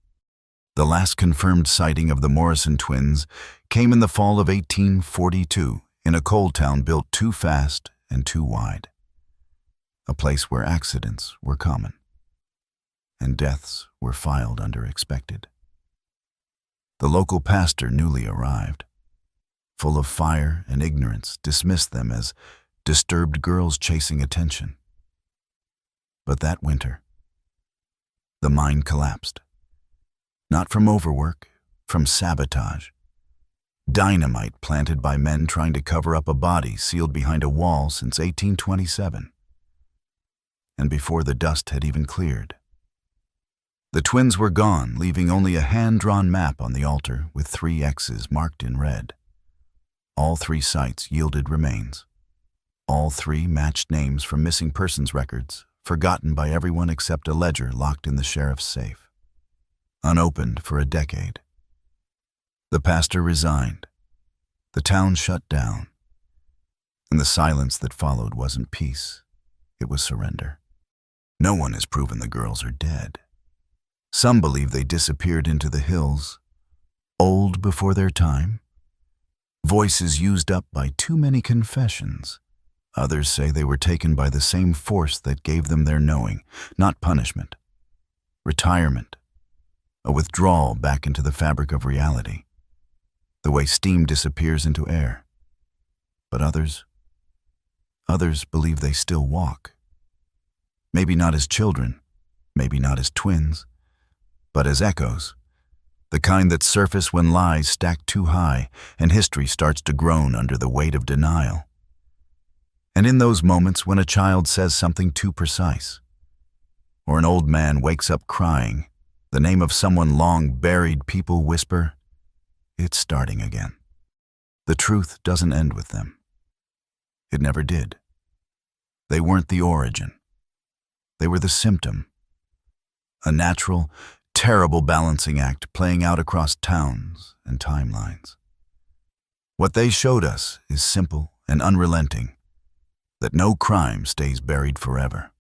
The last confirmed sighting of the Morrison twins came in the fall of 1842 in a coal town built too fast and too wide, a place where accidents were common and deaths were filed under expected. The local pastor, newly arrived, full of fire and ignorance, dismissed them as disturbed girls chasing attention. But that winter, the mine collapsed. Not from overwork, from sabotage. Dynamite planted by men trying to cover up a body sealed behind a wall since 1827. And before the dust had even cleared. The twins were gone, leaving only a hand-drawn map on the altar with 3 X's marked in red. All 3 sites yielded remains. All 3 matched names from missing persons records, forgotten by everyone except a ledger locked in the sheriff's safe. Unopened for a decade. The pastor resigned. The town shut down. And the silence that followed wasn't peace. It was surrender. No one has proven the girls are dead. Some believe they disappeared into the hills, old before their time. Voices used up by too many confessions. Others say they were taken by the same force that gave them their knowing, not punishment. Retirement. A withdrawal back into the fabric of reality. The way steam disappears into air. But others believe they still walk. Maybe not as children, maybe not as twins, but as echoes. The kind that surface when lies stack too high and history starts to groan under the weight of denial. And in those moments when a child says something too precise, or an old man wakes up crying, the name of someone long buried, people whisper, it's starting again. The truth doesn't end with them. It never did. They weren't the origin. They were the symptom. A natural, terrible balancing act playing out across towns and timelines. What they showed us is simple and unrelenting, that no crime stays buried forever.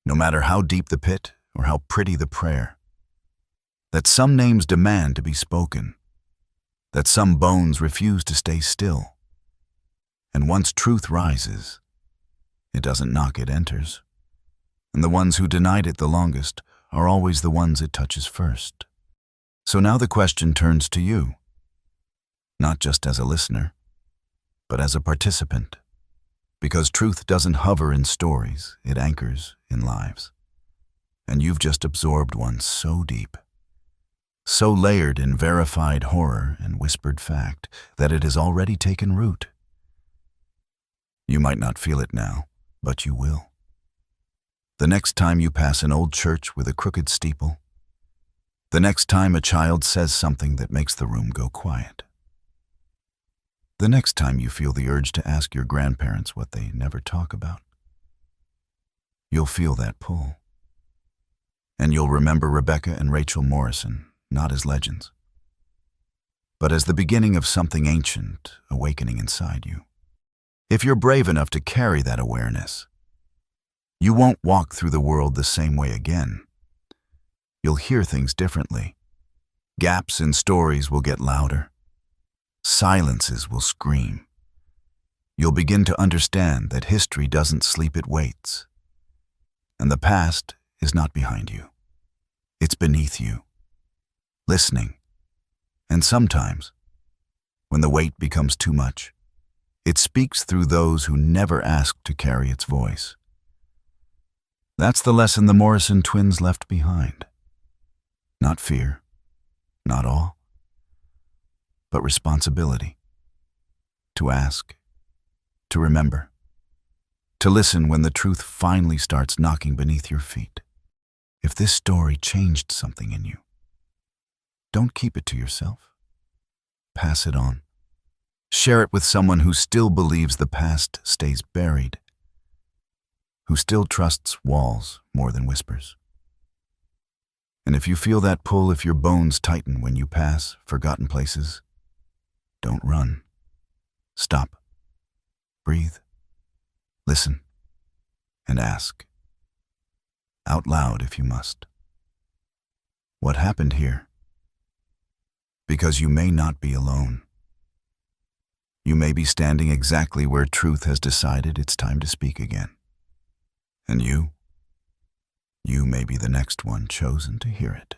No matter how deep the pit or how pretty the prayer. That some names demand to be spoken. That some bones refuse to stay still. And once truth rises, it doesn't knock, it enters. And the ones who denied it the longest are always the ones it touches first. So now the question turns to you, not just as a listener, but as a participant. Because truth doesn't hover in stories, it anchors in lives. And you've just absorbed one so deep, so layered in verified horror and whispered fact, that it has already taken root. You might not feel it now, but you will. The next time you pass an old church with a crooked steeple, the next time a child says something that makes the room go quiet, the next time you feel the urge to ask your grandparents what they never talk about, you'll feel that pull. And you'll remember Rebecca and Rachel Morrison, not as legends, but as the beginning of something ancient awakening inside you. If you're brave enough to carry that awareness, you won't walk through the world the same way again. You'll hear things differently. Gaps in stories will get louder. Silences will scream. you'll begin to understand that history doesn't sleep, it waits. And the past is not behind you. It's beneath you, listening. And sometimes, when the weight becomes too much, it speaks through those who never asked to carry its voice. That's the lesson the Morrison twins left behind. Not fear, not awe, but responsibility. To ask, to remember, to listen when the truth finally starts knocking beneath your feet. If this story changed something in you, don't keep it to yourself. Pass it on. Share it with someone who still believes the past stays buried, who still trusts walls more than whispers. And if you feel that pull, if your bones tighten when you pass forgotten places, don't run. Stop. Breathe. Listen. And ask. Out loud if you must. What happened here? Because you may not be alone. You may be standing exactly where truth has decided it's time to speak again. And you may be the next one chosen to hear it.